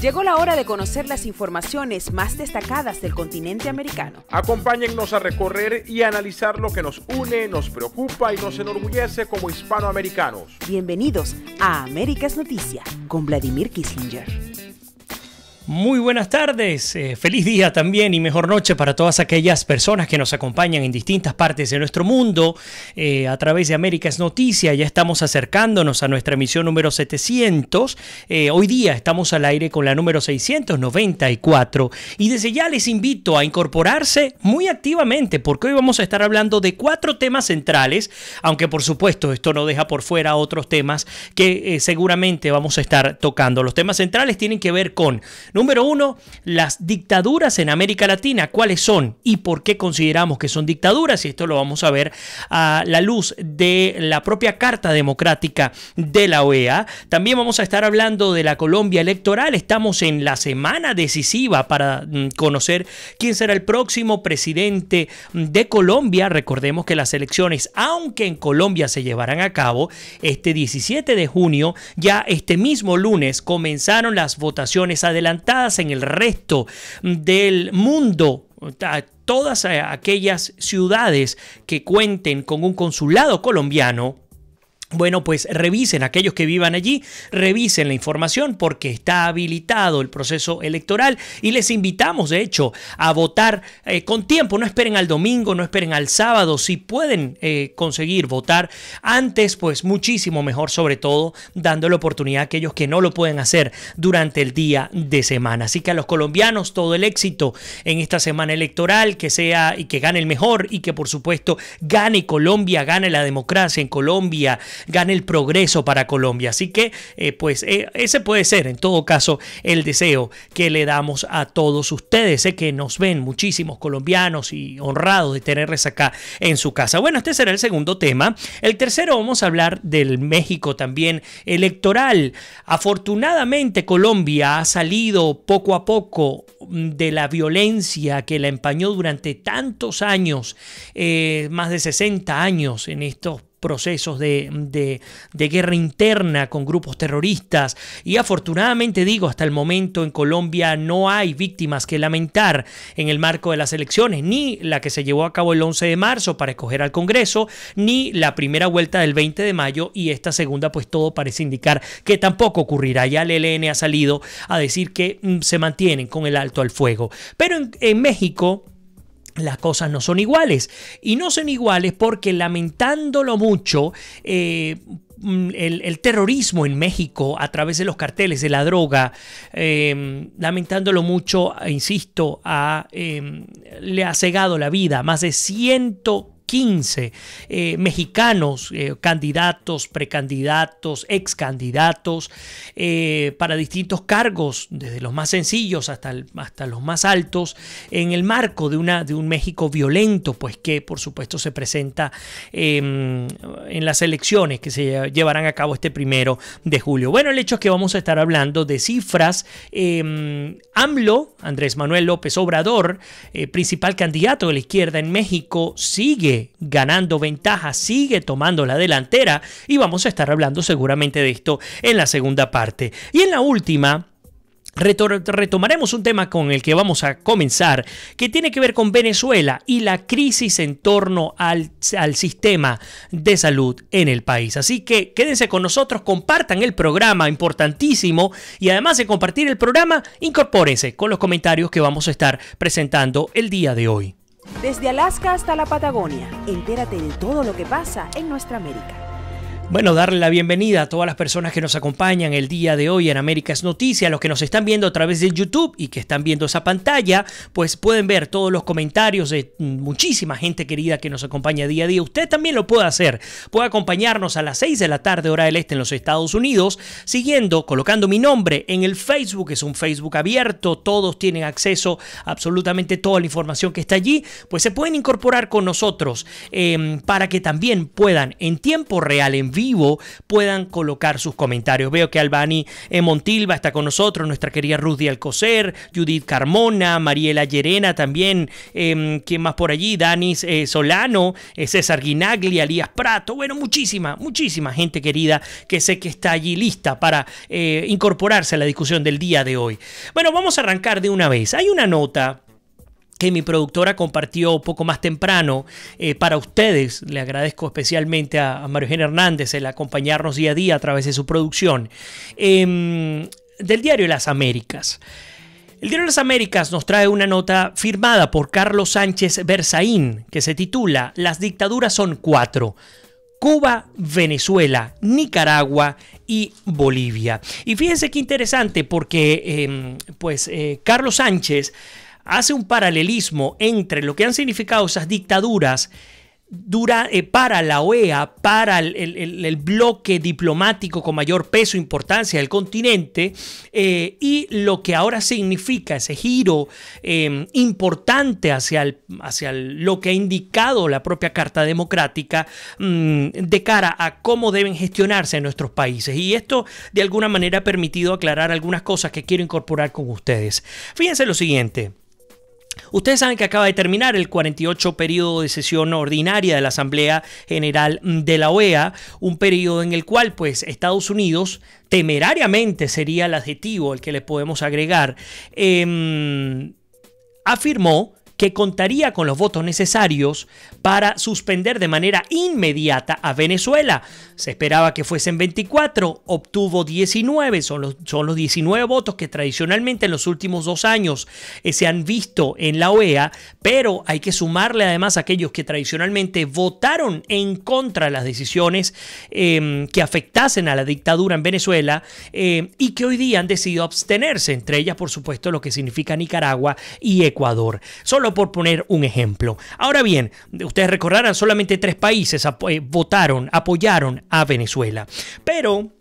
Llegó la hora de conocer las informaciones más destacadas del continente americano. Acompáñennos a recorrer y analizar lo que nos une, nos preocupa y nos enorgullece como hispanoamericanos. Bienvenidos a Américas Noticia con Vladimir Kissinger. Muy buenas tardes, feliz día también y mejor noche para todas aquellas personas que nos acompañan en distintas partes de nuestro mundo a través de Américas Noticia. Ya estamos acercándonos a nuestra emisión número 700. Hoy día estamos al aire con la número 694 y desde ya les invito a incorporarse muy activamente porque hoy vamos a estar hablando de 4 temas centrales, aunque por supuesto esto no deja por fuera otros temas que seguramente vamos a estar tocando. Los temas centrales tienen que ver con: número 1, las dictaduras en América Latina. ¿Cuáles son y por qué consideramos que son dictaduras? Y esto lo vamos a ver a la luz de la propia Carta Democrática de la OEA. También vamos a estar hablando de la Colombia electoral. Estamos en la semana decisiva para conocer quién será el próximo presidente de Colombia. Recordemos que las elecciones, aunque en Colombia se llevarán a cabo este 17 de junio, ya este mismo lunes comenzaron las votaciones adelantadas en el resto del mundo. Todas aquellas ciudades que cuenten con un consulado colombiano, bueno, pues revisen, aquellos que vivan allí, revisen la información porque está habilitado el proceso electoral y les invitamos, de hecho, a votar con tiempo. No esperen al domingo, no esperen al sábado. Si pueden conseguir votar antes, pues muchísimo mejor, sobre todo dando la oportunidad a aquellos que no lo pueden hacer durante el día de semana. Así que a los colombianos todo el éxito en esta semana electoral, que sea y que gane el mejor y que por supuesto gane Colombia, gane la democracia en Colombia, gane el progreso para Colombia. Así que ese puede ser en todo caso el deseo que le damos a todos ustedes. Sé que nos ven muchísimos colombianos y honrados de tenerles acá en su casa. Bueno, este será el segundo tema. El tercero, vamos a hablar del México también electoral. Afortunadamente Colombia ha salido poco a poco de la violencia que la empañó durante tantos años, más de 60 años en estos procesos de guerra interna con grupos terroristas, y afortunadamente digo, hasta el momento en Colombia no hay víctimas que lamentar en el marco de las elecciones, ni la que se llevó a cabo el 11 de marzo para escoger al Congreso, ni la primera vuelta del 20 de mayo, y esta segunda pues todo parece indicar que tampoco ocurrirá. Ya el ELN ha salido a decir que se mantienen con el alto al fuego, pero en México las cosas no son iguales, y no son iguales porque, lamentándolo mucho, el terrorismo en México a través de los carteles de la droga, lamentándolo mucho, insisto, le ha cegado la vida a más de 115 mexicanos, candidatos, precandidatos, excandidatos, para distintos cargos, desde los más sencillos hasta los más altos, en el marco de un México violento, pues que por supuesto se presenta en las elecciones que se llevarán a cabo este 1 de julio. Bueno, el hecho es que vamos a estar hablando de cifras. AMLO, Andrés Manuel López Obrador, principal candidato de la izquierda en México, sigue ganando ventaja, sigue tomando la delantera, y vamos a estar hablando seguramente de esto en la segunda parte. Y en la última retomaremos un tema con el que vamos a comenzar, que tiene que ver con Venezuela y la crisis en torno al sistema de salud en el país. Así que quédense con nosotros, compartan el programa, importantísimo, y además de compartir el programa, incorpórense con los comentarios que vamos a estar presentando el día de hoy. Desde Alaska hasta la Patagonia, entérate de todo lo que pasa en nuestra América. Bueno, darle la bienvenida a todas las personas que nos acompañan el día de hoy en Américas Noticias, los que nos están viendo a través de YouTube y que están viendo esa pantalla, pues pueden ver todos los comentarios de muchísima gente querida que nos acompaña día a día. Usted también lo puede hacer, puede acompañarnos a las 6 de la tarde hora del este en los Estados Unidos, colocando mi nombre en el Facebook. Es un Facebook abierto, todos tienen acceso a absolutamente toda la información que está allí, pues se pueden incorporar con nosotros para que también puedan en tiempo real, en vivo puedan colocar sus comentarios. Veo que Albani Montilva está con nosotros, nuestra querida Rudy Alcocer, Judith Carmona, Mariela Llerena también, ¿quién más por allí? Danis Solano, César Guinagli, Alías Prato, bueno, muchísima gente querida que sé que está allí lista para incorporarse a la discusión del día de hoy. Bueno, vamos a arrancar de una vez. Hay una nota que mi productora compartió poco más temprano para ustedes. Le agradezco especialmente a María Eugenia Hernández el acompañarnos día a día a través de su producción, del diario Las Américas. El diario Las Américas nos trae una nota firmada por Carlos Sánchez Berzaín que se titula "Las dictaduras son 4. Cuba, Venezuela, Nicaragua y Bolivia". Y fíjense qué interesante porque Carlos Sánchez hace un paralelismo entre lo que han significado esas dictaduras para la OEA, para el bloque diplomático con mayor peso e importancia del continente, y lo que ahora significa ese giro importante hacia lo que ha indicado la propia Carta Democrática de cara a cómo deben gestionarse en nuestros países. Y esto de alguna manera ha permitido aclarar algunas cosas que quiero incorporar con ustedes. Fíjense lo siguiente. Ustedes saben que acaba de terminar el 48 periodo de sesión ordinaria de la Asamblea General de la OEA, un periodo en el cual pues Estados Unidos, temerariamente sería el adjetivo el que le podemos agregar, afirmó que contaría con los votos necesarios para suspender de manera inmediata a Venezuela. Se esperaba que fuesen 24, obtuvo 19, son los 19 votos que tradicionalmente en los últimos 2 años se han visto en la OEA, pero hay que sumarle además a aquellos que tradicionalmente votaron en contra de las decisiones que afectasen a la dictadura en Venezuela y que hoy día han decidido abstenerse, entre ellas por supuesto lo que significa Nicaragua y Ecuador. Solo por poner un ejemplo. Ahora bien, ustedes recordarán, solamente 3 países apoyaron a Venezuela. Pero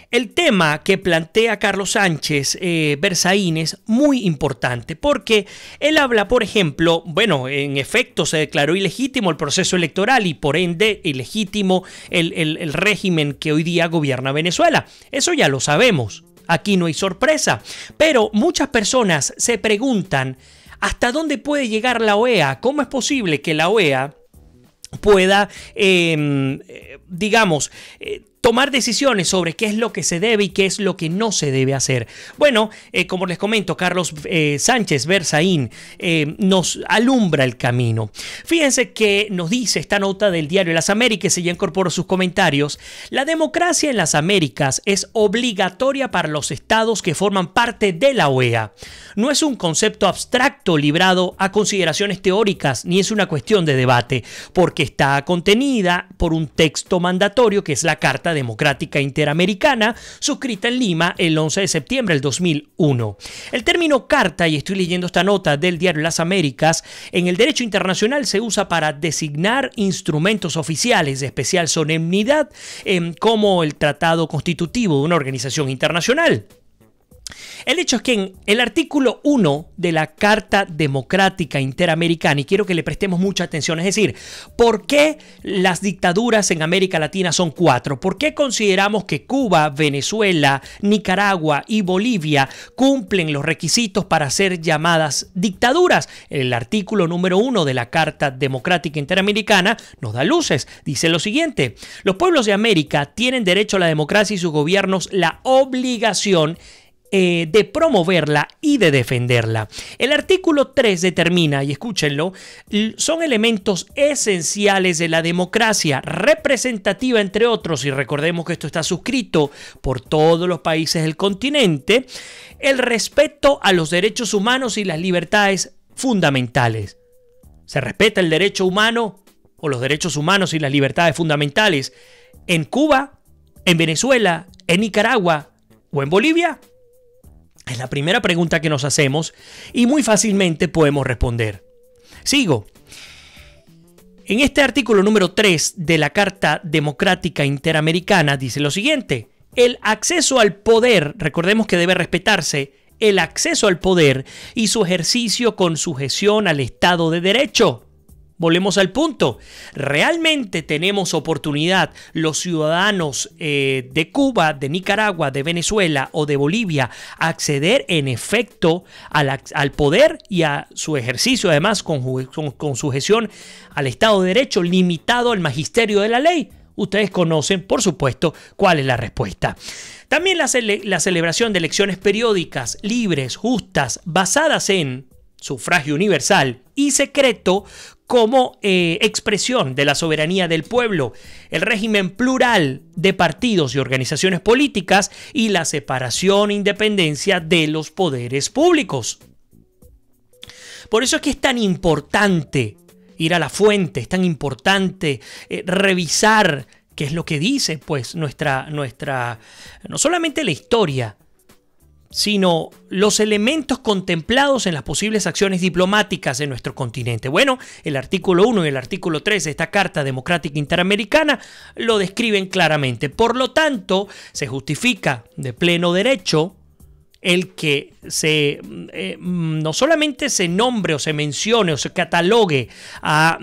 el tema que plantea Carlos Sánchez Berzaín es muy importante porque él habla, por ejemplo, bueno, en efecto se declaró ilegítimo el proceso electoral y por ende ilegítimo el régimen que hoy día gobierna Venezuela. Eso ya lo sabemos. Aquí no hay sorpresa. Pero muchas personas se preguntan ¿hasta dónde puede llegar la OEA? ¿Cómo es posible que la OEA pueda, tomar decisiones sobre qué es lo que se debe y qué es lo que no se debe hacer? Bueno, como les comento, Carlos Sánchez Berzaín nos alumbra el camino. Fíjense que nos dice esta nota del diario Las Américas, y ya incorporo sus comentarios: la democracia en las Américas es obligatoria para los estados que forman parte de la OEA. No es un concepto abstracto librado a consideraciones teóricas, ni es una cuestión de debate, porque está contenida por un texto mandatorio que es la Carta Democrática Interamericana, suscrita en Lima el 11 de septiembre del 2001. El término carta, y estoy leyendo esta nota del diario Las Américas, en el derecho internacional se usa para designar instrumentos oficiales de especial solemnidad, como el tratado constitutivo de una organización internacional. El hecho es que en el artículo 1 de la Carta Democrática Interamericana, y quiero que le prestemos mucha atención, es decir, ¿por qué las dictaduras en América Latina son 4? ¿Por qué consideramos que Cuba, Venezuela, Nicaragua y Bolivia cumplen los requisitos para ser llamadas dictaduras? El artículo número 1 de la Carta Democrática Interamericana nos da luces. Dice lo siguiente: los pueblos de América tienen derecho a la democracia y sus gobiernos la obligación de promoverla y de defenderla. El artículo 3 determina, y escúchenlo, son elementos esenciales de la democracia representativa, entre otros, y recordemos que esto está suscrito por todos los países del continente, el respeto a los derechos humanos y las libertades fundamentales. ¿Se respeta el derecho humano o los derechos humanos y las libertades fundamentales en Cuba, en Venezuela, en Nicaragua o en Bolivia? Es la primera pregunta que nos hacemos y muy fácilmente podemos responder. Sigo. En este artículo número 3 de la Carta Democrática Interamericana dice lo siguiente: el acceso al poder, recordemos que debe respetarse el acceso al poder y su ejercicio con sujeción al Estado de Derecho. Volvemos al punto. ¿Realmente tenemos oportunidad los ciudadanos de Cuba, de Nicaragua, de Venezuela o de Bolivia a acceder en efecto al poder y a su ejercicio, además con sujeción al Estado de Derecho limitado al magisterio de la ley? Ustedes conocen, por supuesto, cuál es la respuesta. También la celebración de elecciones periódicas, libres, justas, basadas en sufragio universal y secreto como expresión de la soberanía del pueblo, el régimen plural de partidos y organizaciones políticas y la separación e independencia de los poderes públicos. Por eso es que es tan importante ir a la fuente, es tan importante revisar qué es lo que dice pues nuestra no solamente la historia, sino los elementos contemplados en las posibles acciones diplomáticas en nuestro continente. Bueno, el artículo 1 y el artículo 3 de esta Carta Democrática Interamericana lo describen claramente. Por lo tanto, se justifica de pleno derecho el que no solamente se nombre o se mencione o se catalogue a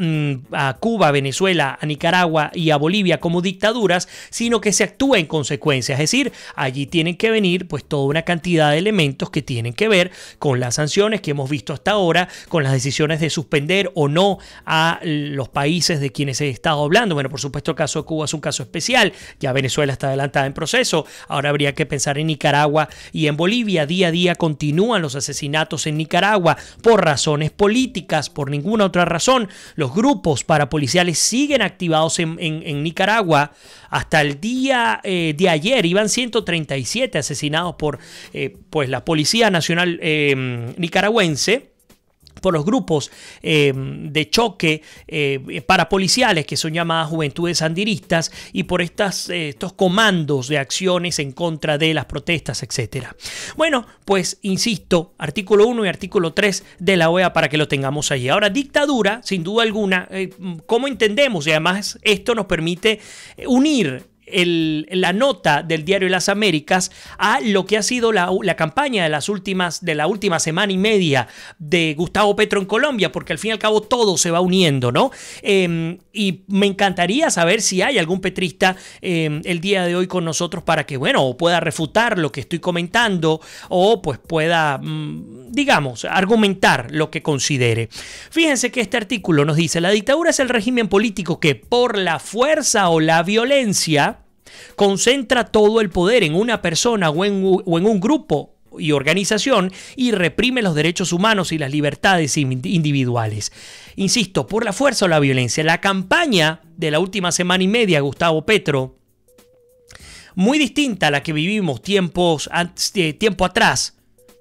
Cuba, a Venezuela, a Nicaragua y a Bolivia como dictaduras, sino que se actúe en consecuencia. Es decir, allí tienen que venir pues toda una cantidad de elementos que tienen que ver con las sanciones que hemos visto hasta ahora, con las decisiones de suspender o no a los países de quienes he estado hablando. Bueno, por supuesto el caso de Cuba es un caso especial, ya Venezuela está adelantada en proceso, ahora habría que pensar en Nicaragua y en Bolivia. Día a día continúan los asesinatos en Nicaragua por razones políticas, por ninguna otra razón. Los grupos parapoliciales siguen activados en Nicaragua. Hasta el día de ayer iban 137 asesinados por pues la Policía Nacional nicaragüense, por los grupos de choque parapoliciales que son llamadas Juventudes Sandinistas y por estos comandos de acciones en contra de las protestas, etc. Bueno, pues insisto, artículo 1 y artículo 3 de la OEA para que lo tengamos allí. Ahora, dictadura, sin duda alguna, ¿cómo entendemos? Y además esto nos permite unir la nota del diario Las Américas a lo que ha sido la campaña de la última semana y media de Gustavo Petro en Colombia, porque al fin y al cabo todo se va uniendo, ¿no? Y me encantaría saber si hay algún petrista el día de hoy con nosotros para que, bueno, pueda refutar lo que estoy comentando o pues pueda, digamos, argumentar lo que considere. Fíjense que este artículo nos dice: la dictadura es el régimen político que por la fuerza o la violencia concentra todo el poder en una persona o en un grupo y organización y reprime los derechos humanos y las libertades individuales. Insisto, por la fuerza o la violencia. La campaña de la última semana y media, Gustavo Petro, muy distinta a la que vivimos tiempo atrás.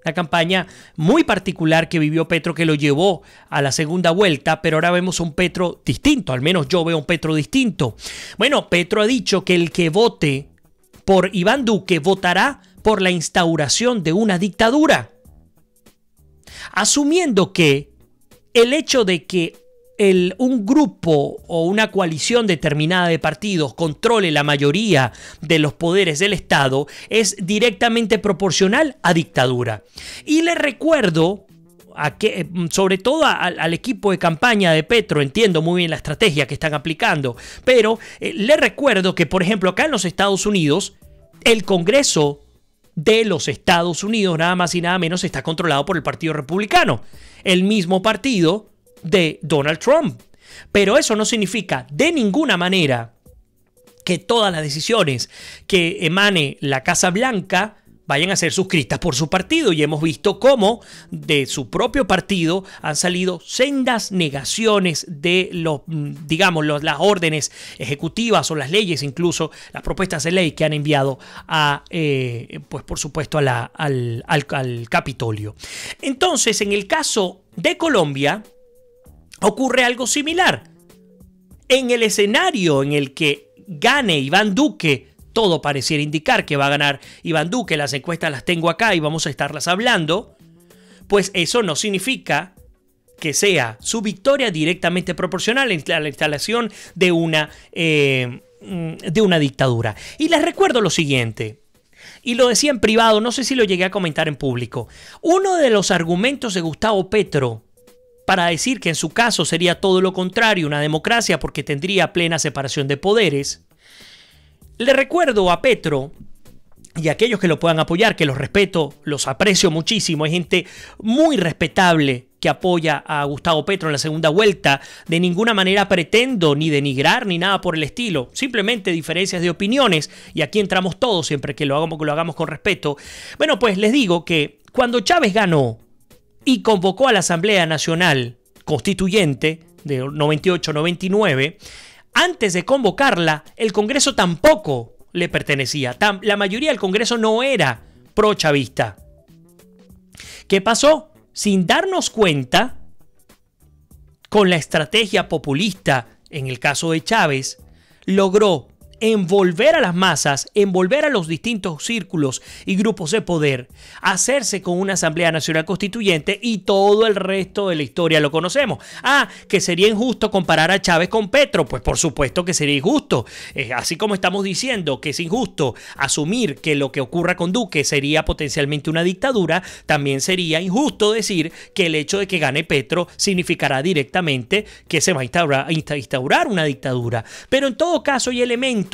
Una campaña muy particular que vivió Petro, que lo llevó a la segunda vuelta, pero ahora vemos un Petro distinto, al menos yo veo un Petro distinto. Bueno, Petro ha dicho que el que vote por Iván Duque votará por la instauración de una dictadura, asumiendo que el hecho de que un grupo o una coalición determinada de partidos controle la mayoría de los poderes del Estado es directamente proporcional a dictadura. Y le recuerdo sobre todo al equipo de campaña de Petro, entiendo muy bien la estrategia que están aplicando, pero le recuerdo que, por ejemplo, acá en los Estados Unidos, el Congreso de los Estados Unidos, nada más y nada menos, está controlado por el Partido Republicano, el mismo partido de Donald Trump. Pero eso no significa de ninguna manera que todas las decisiones que emane la Casa Blanca vayan a ser suscritas por su partido, y hemos visto cómo de su propio partido han salido sendas negaciones de las órdenes ejecutivas o las leyes, incluso las propuestas de ley que han enviado pues por supuesto al Capitolio. Entonces, en el caso de Colombia ocurre algo similar. En el escenario en el que gane Iván Duque, todo pareciera indicar que va a ganar Iván Duque, las encuestas las tengo acá y vamos a estarlas hablando, pues eso no significa que sea su victoria directamente proporcional a la instalación de una dictadura. Y les recuerdo lo siguiente, y lo decía en privado, no sé si lo llegué a comentar en público. Uno de los argumentos de Gustavo Petro para decir que en su caso sería todo lo contrario, una democracia porque tendría plena separación de poderes. Le recuerdo a Petro y a aquellos que lo puedan apoyar, que los respeto, los aprecio muchísimo, hay gente muy respetable que apoya a Gustavo Petro en la segunda vuelta. De ninguna manera pretendo ni denigrar ni nada por el estilo, simplemente diferencias de opiniones, y aquí entramos todos siempre que lo hagamos con respeto. Bueno, pues les digo que cuando Chávez ganó y convocó a la Asamblea Nacional Constituyente de 98-99, antes de convocarla, el Congreso tampoco le pertenecía. La mayoría del Congreso no era pro-chavista. ¿Qué pasó? Sin darnos cuenta, con la estrategia populista, en el caso de Chávez, logró envolver a las masas, envolver a los distintos círculos y grupos de poder, hacerse con una Asamblea Nacional Constituyente, y todo el resto de la historia lo conocemos. Que sería injusto comparar a Chávez con Petro, pues por supuesto que sería injusto. Así como estamos diciendo que es injusto asumir que lo que ocurra con Duque sería potencialmente una dictadura, también sería injusto decir que el hecho de que gane Petro significará directamente que se va a instaurar una dictadura. Pero en todo caso hay elementos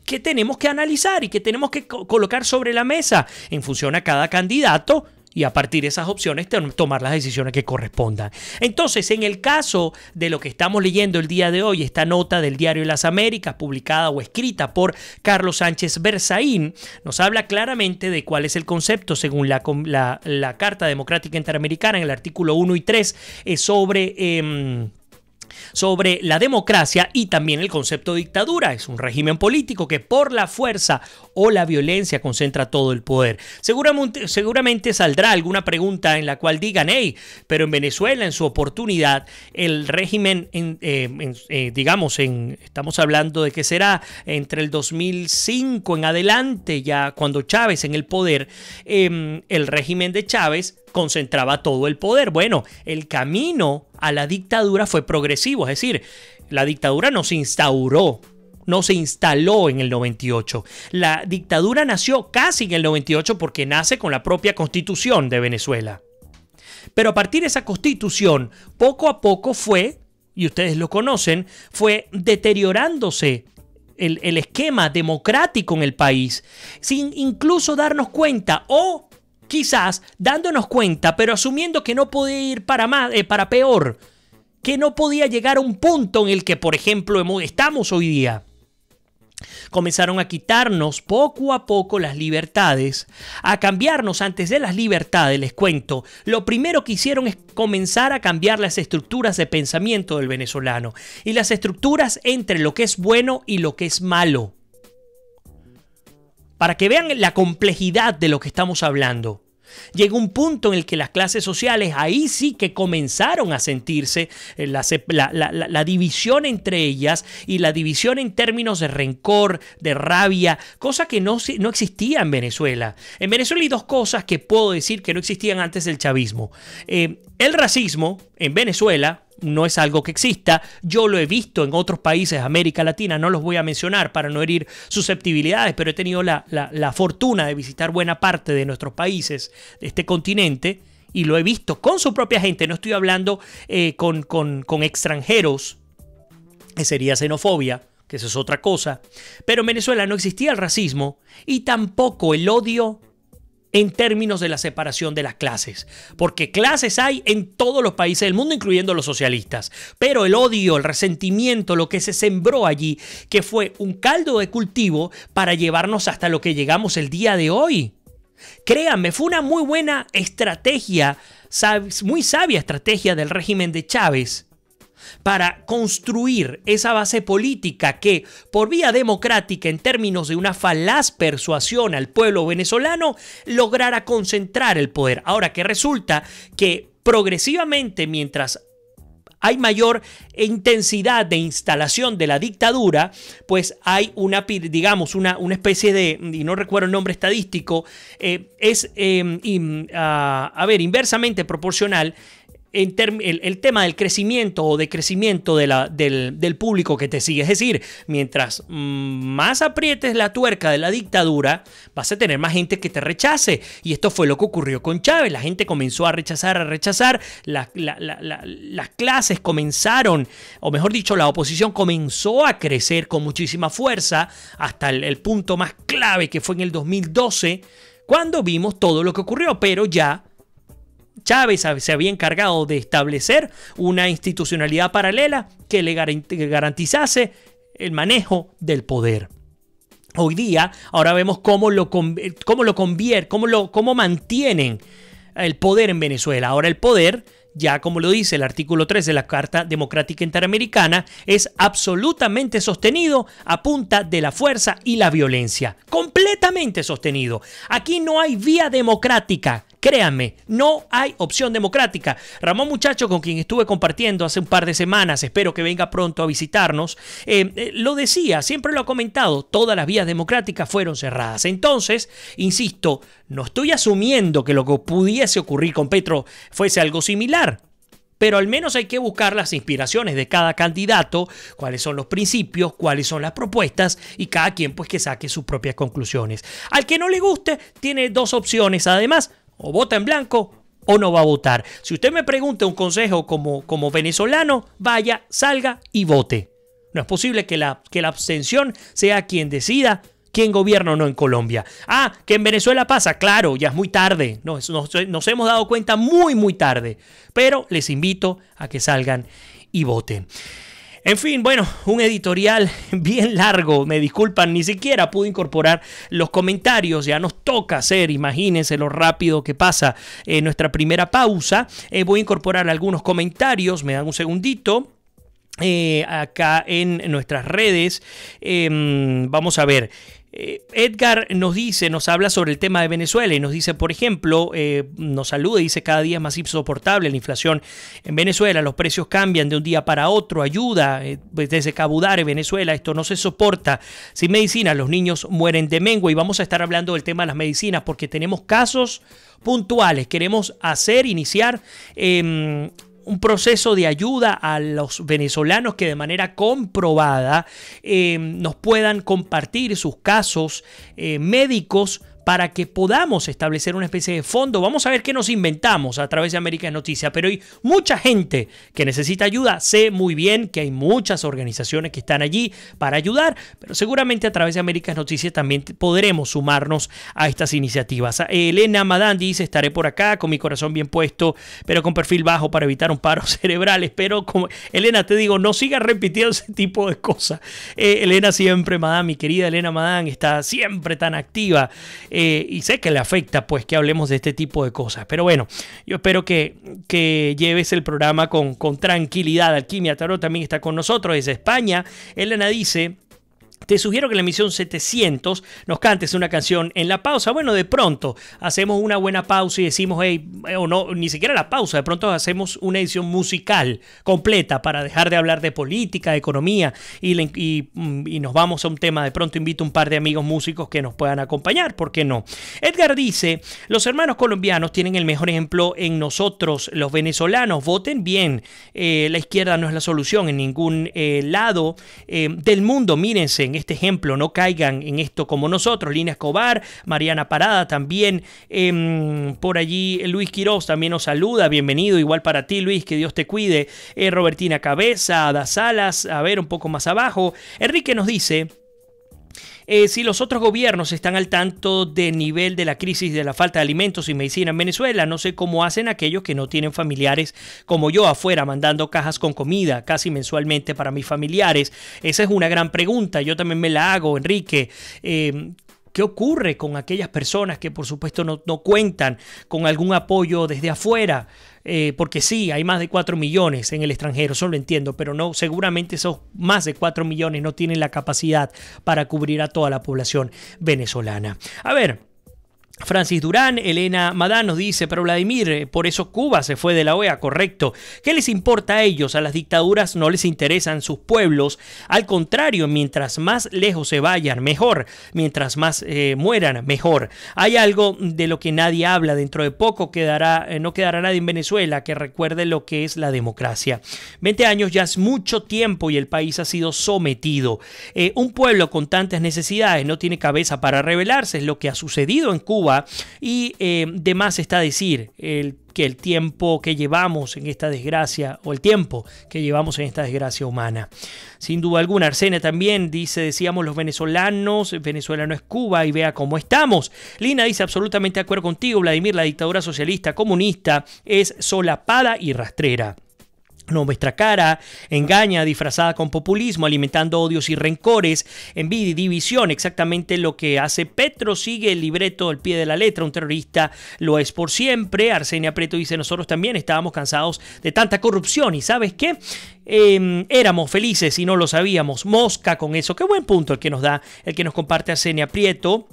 que tenemos que analizar y que tenemos que colocar sobre la mesa en función a cada candidato, y a partir de esas opciones tomar las decisiones que correspondan. Entonces, en el caso de lo que estamos leyendo el día de hoy, esta nota del Diario de las Américas, publicada o escrita por Carlos Sánchez Berzaín, nos habla claramente de cuál es el concepto según la Carta Democrática Interamericana, en el artículo 1 y 3, sobre la democracia, y también el concepto de dictadura. Es un régimen político que por la fuerza o la violencia concentra todo el poder. Seguramente saldrá alguna pregunta en la cual digan: pero en Venezuela en su oportunidad el régimen, estamos hablando de que será entre el 2005 en adelante, ya cuando Chávez en el poder, el régimen de Chávez concentraba todo el poder. Bueno, el camino a la dictadura fue progresivo, es decir, la dictadura no se instauró, no se instaló en el 98. La dictadura nació casi en el 98 porque nace con la propia Constitución de Venezuela. Pero a partir de esa Constitución, poco a poco fue, y ustedes lo conocen, fue deteriorándose el esquema democrático en el país, sin incluso darnos cuenta, o quizás dándonos cuenta, pero asumiendo que no podía ir para peor, que no podía llegar a un punto en el que, por ejemplo, estamos hoy día. Comenzaron a quitarnos poco a poco las libertades, a cambiarnos antes de las libertades. Les cuento, lo primero que hicieron es comenzar a cambiar las estructuras de pensamiento del venezolano, y las estructuras entre lo que es bueno y lo que es malo, para que vean la complejidad de lo que estamos hablando. Llegó un punto en el que las clases sociales ahí sí que comenzaron a sentirse la división entre ellas, y la división en términos de rencor, de rabia, cosa que no existía en Venezuela. En Venezuela hay dos cosas que puedo decir que no existían antes del chavismo. El racismo en Venezuela no es algo que exista. Yo lo he visto en otros países de América Latina, no los voy a mencionar para no herir susceptibilidades, pero he tenido la fortuna de visitar buena parte de nuestros países, de este continente, y lo he visto con su propia gente. No estoy hablando con extranjeros, que sería xenofobia, que eso es otra cosa. Pero en Venezuela no existía el racismo y tampoco el odio en términos de la separación de las clases, porque clases hay en todos los países del mundo, incluyendo los socialistas, pero el odio, el resentimiento, lo que se sembró allí, que fue un caldo de cultivo para llevarnos hasta lo que llegamos el día de hoy. Créanme, fue una muy buena estrategia, muy sabia estrategia del régimen de Chávez para construir esa base política que, por vía democrática, en términos de una falaz persuasión al pueblo venezolano, lograra concentrar el poder. Ahora, que resulta que progresivamente, mientras hay mayor intensidad de instalación de la dictadura, pues hay una especie de, y no recuerdo el nombre estadístico, inversamente proporcional. el tema del crecimiento o decrecimiento del público que te sigue. Es decir, mientras más aprietes la tuerca de la dictadura, vas a tener más gente que te rechace. Y esto fue lo que ocurrió con Chávez. La gente comenzó a rechazar. Las clases comenzaron, o mejor dicho, la oposición comenzó a crecer con muchísima fuerza hasta el punto más clave, que fue en el 2012, cuando vimos todo lo que ocurrió. Pero ya Chávez se había encargado de establecer una institucionalidad paralela que le garantizase el manejo del poder. Hoy día, ahora vemos cómo mantienen el poder en Venezuela. Ahora el poder, ya como lo dice el artículo 3 de la Carta Democrática Interamericana, es absolutamente sostenido a punta de la fuerza y la violencia. Completamente sostenido. Aquí no hay vía democrática. Créanme, no hay opción democrática. Ramón Muchacho, con quien estuve compartiendo hace un par de semanas, espero que venga pronto a visitarnos, lo decía, siempre lo ha comentado, todas las vías democráticas fueron cerradas. Entonces, insisto, no estoy asumiendo que lo que pudiese ocurrir con Petro fuese algo similar, pero al menos hay que buscar las inspiraciones de cada candidato, cuáles son los principios, cuáles son las propuestas, y cada quien pues que saque sus propias conclusiones. Al que no le guste, tiene dos opciones además: o vota en blanco o no va a votar. Si usted me pregunta un consejo como venezolano, vaya, salga y vote. No es posible que la abstención sea quien decida quién gobierna o no en Colombia. Que en Venezuela pasa, claro, ya es muy tarde. Nos hemos dado cuenta muy tarde. Pero les invito a que salgan y voten. En fin, bueno, un editorial bien largo, me disculpan, ni siquiera pude incorporar los comentarios, ya nos toca hacer, imagínense lo rápido que pasa nuestra primera pausa. Voy a incorporar algunos comentarios, me dan un segundito. Acá en nuestras redes, vamos a ver. Edgar nos habla sobre el tema de Venezuela y nos dice, por ejemplo, nos saluda y dice: cada día es más insoportable la inflación en Venezuela, los precios cambian de un día para otro, ayuda desde Cabudare, Venezuela, esto no se soporta, sin medicina los niños mueren de mengua. Y vamos a estar hablando del tema de las medicinas porque tenemos casos puntuales, queremos iniciar un proceso de ayuda a los venezolanos que de manera comprobada nos puedan compartir sus casos médicos para que podamos establecer una especie de fondo. Vamos a ver qué nos inventamos a través de América Noticias, pero hay mucha gente que necesita ayuda. Sé muy bien que hay muchas organizaciones que están allí para ayudar, pero seguramente a través de América Noticias también podremos sumarnos a estas iniciativas. Elena Madán dice: estaré por acá con mi corazón bien puesto, pero con perfil bajo para evitar un paro cerebral. Espero, Elena, te digo, no sigas repitiendo ese tipo de cosas. Elena siempre, Madán, mi querida Elena Madán, está siempre tan activa. Y sé que le afecta pues que hablemos de este tipo de cosas. Pero bueno, yo espero que lleves el programa con tranquilidad. Alquimia Tarot también está con nosotros desde España. Elena dice: te sugiero que en la emisión 700 nos cantes una canción en la pausa. Bueno, de pronto hacemos una buena pausa y decimos, o no, ni siquiera la pausa, de pronto hacemos una edición musical completa para dejar de hablar de política, de economía y nos vamos a un tema. De pronto invito a un par de amigos músicos que nos puedan acompañar, ¿por qué no? Edgar dice: los hermanos colombianos tienen el mejor ejemplo en nosotros, los venezolanos. Voten bien, la izquierda no es la solución en ningún lado del mundo. Mírense en este ejemplo, no caigan en esto como nosotros. Lina Escobar, Mariana Parada también, por allí Luis Quiroz también nos saluda, bienvenido, igual para ti Luis, que Dios te cuide. Robertina Cabeza, Ada Salas, a ver un poco más abajo, Enrique nos dice: si los otros gobiernos están al tanto del nivel de la crisis de la falta de alimentos y medicina en Venezuela, no sé cómo hacen aquellos que no tienen familiares como yo afuera, mandando cajas con comida casi mensualmente para mis familiares. Esa es una gran pregunta, yo también me la hago, Enrique. ¿Qué ocurre con aquellas personas que por supuesto no cuentan con algún apoyo desde afuera? Porque sí, hay más de 4 millones en el extranjero, eso lo entiendo, pero no, seguramente esos más de 4 millones no tienen la capacidad para cubrir a toda la población venezolana. A ver, Francis Durán, Elena Madán nos dice, pero Vladimir, por eso Cuba se fue de la OEA, correcto. ¿Qué les importa a ellos? A las dictaduras no les interesan sus pueblos. Al contrario, mientras más lejos se vayan, mejor. Mientras más mueran, mejor. Hay algo de lo que nadie habla. Dentro de poco no quedará nadie en Venezuela que recuerde lo que es la democracia. 20 años ya es mucho tiempo y el país ha sido sometido. Un pueblo con tantas necesidades no tiene cabeza para rebelarse. Es lo que ha sucedido en Cuba. Y de más está decir que el tiempo que llevamos en esta desgracia, o el tiempo que llevamos en esta desgracia humana. Sin duda alguna, Arsena también dice, decíamos los venezolanos, Venezuela no es Cuba y vea cómo estamos. Lina dice, absolutamente de acuerdo contigo, Vladimir, la dictadura socialista comunista es solapada y rastrera. Nuestra cara engaña disfrazada con populismo, alimentando odios y rencores, envidia y división. Exactamente lo que hace Petro. Sigue el libreto al pie de la letra. Un terrorista lo es por siempre. Arsenia Preto dice, nosotros también estábamos cansados de tanta corrupción. ¿Y sabes qué? Éramos felices y no lo sabíamos. Mosca con eso. Qué buen punto el que nos comparte Arsenia Prieto.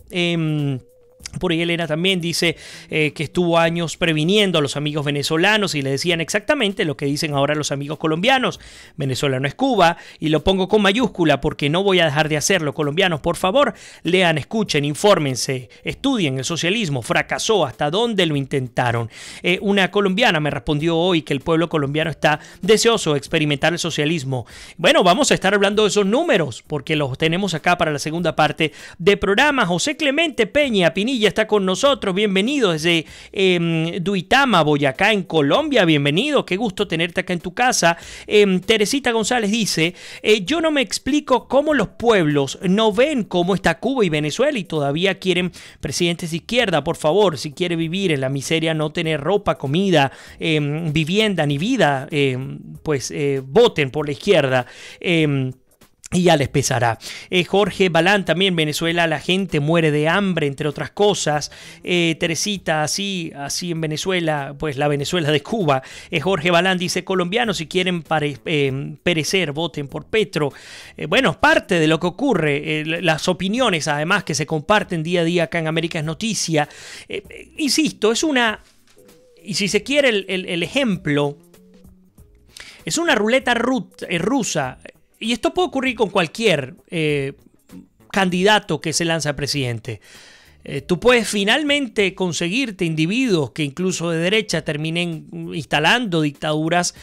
Por ahí Elena también dice que estuvo años previniendo a los amigos venezolanos y le decían exactamente lo que dicen ahora los amigos colombianos. Venezuela no es Cuba, y lo pongo con mayúscula porque no voy a dejar de hacerlo. Colombianos, por favor, lean, escuchen, infórmense, estudien. El socialismo fracasó. ¿Hasta dónde lo intentaron? Una colombiana me respondió hoy que el pueblo colombiano está deseoso de experimentar el socialismo. Bueno, vamos a estar hablando de esos números porque los tenemos acá para la segunda parte del programa. José Clemente Peña Pinilla está con nosotros, bienvenido desde Duitama, Boyacá, en Colombia, bienvenido, qué gusto tenerte acá en tu casa. Teresita González dice, yo no me explico cómo los pueblos no ven cómo está Cuba y Venezuela y todavía quieren presidentes de izquierda. Por favor, si quiere vivir en la miseria, no tener ropa, comida, vivienda ni vida, voten por la izquierda. Y ya les pesará. Jorge Balán también, Venezuela, la gente muere de hambre, entre otras cosas. Teresita, así en Venezuela, pues la Venezuela de Cuba. Jorge Balán dice, colombianos, si quieren perecer, voten por Petro. Bueno, parte de lo que ocurre, las opiniones además que se comparten día a día acá en América es Noticia. Insisto, es una, y si se quiere el ejemplo, es una ruleta rusa. Y esto puede ocurrir con cualquier candidato que se lanza a presidente. Tú puedes finalmente conseguirte individuos que incluso de derecha terminen instalando dictaduras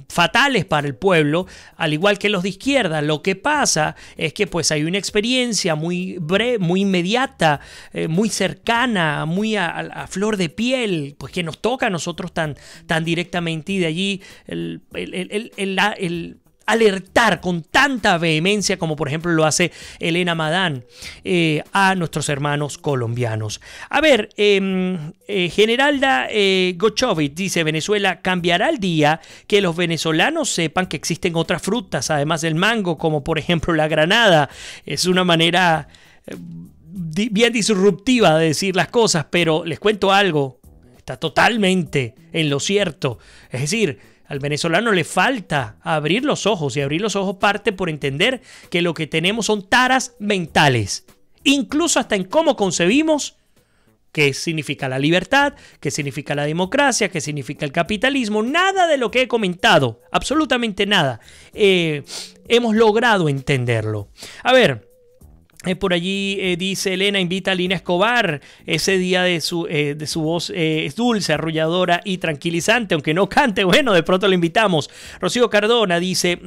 fatales para el pueblo, al igual que los de izquierda. Lo que pasa es que pues hay una experiencia muy breve, muy inmediata, muy cercana, muy a flor de piel, pues que nos toca a nosotros tan directamente, y de allí el alertar con tanta vehemencia como por ejemplo lo hace Elena Madán a nuestros hermanos colombianos. A ver, Generalda Gochovic dice, Venezuela cambiará el día que los venezolanos sepan que existen otras frutas además del mango, como por ejemplo la granada. Es una manera bien disruptiva de decir las cosas, pero les cuento algo, está totalmente en lo cierto. Es decir, al venezolano le falta abrir los ojos, y abrir los ojos parte por entender que lo que tenemos son taras mentales, incluso hasta en cómo concebimos qué significa la libertad, qué significa la democracia, qué significa el capitalismo. Nada de lo que he comentado, absolutamente nada, hemos logrado entenderlo. A ver, por allí dice Elena, invita a Lina Escobar. Ese día de su voz es dulce, arrulladora y tranquilizante, aunque no cante. Bueno, de pronto lo invitamos. Rocío Cardona dice,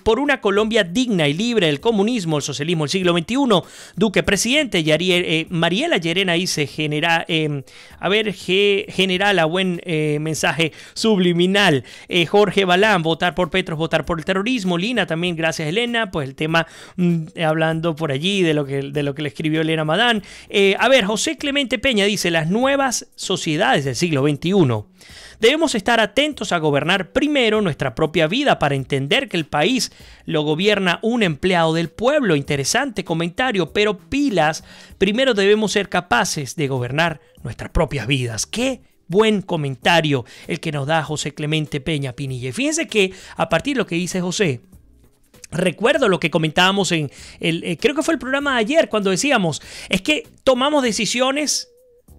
por una Colombia digna y libre del comunismo, el socialismo del siglo XXI, Duque presidente. Mariela Llerena dice, general, a buen mensaje subliminal. Jorge Balán, votar por Petro es votar por el terrorismo. Lina también, gracias Elena. Pues el tema, hablando por allí de lo que le escribió Elena Madán. A ver, José Clemente Peña dice, las nuevas sociedades del siglo XXI. Debemos estar atentos a gobernar primero nuestra propia vida para entender que el país lo gobierna un empleado del pueblo. Interesante comentario, pero pilas, primero debemos ser capaces de gobernar nuestras propias vidas. ¡Qué buen comentario el que nos da José Clemente Peña Pinilla! Y fíjense que a partir de lo que dice José, recuerdo lo que comentábamos en creo que fue el programa de ayer, cuando decíamos, es que tomamos decisiones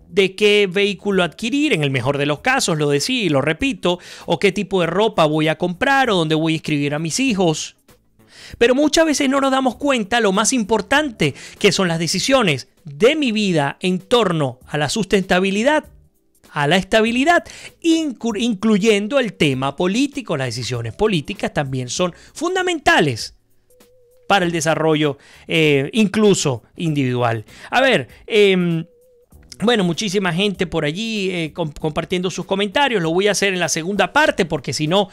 de qué vehículo adquirir, en el mejor de los casos, lo decía y lo repito, o qué tipo de ropa voy a comprar o dónde voy a inscribir a mis hijos. Pero muchas veces no nos damos cuenta lo más importante, que son las decisiones de mi vida en torno a la sustentabilidad, a la estabilidad, incluyendo el tema político. Las decisiones políticas también son fundamentales para el desarrollo incluso individual. A ver, bueno, muchísima gente por allí compartiendo sus comentarios. Lo voy a hacer en la segunda parte porque si no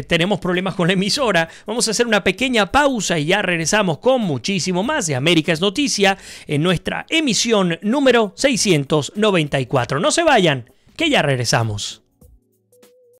tenemos problemas con la emisora. Vamos a hacer una pequeña pausa y ya regresamos con muchísimo más de América es Noticia en nuestra emisión número 694. No se vayan, que ya regresamos.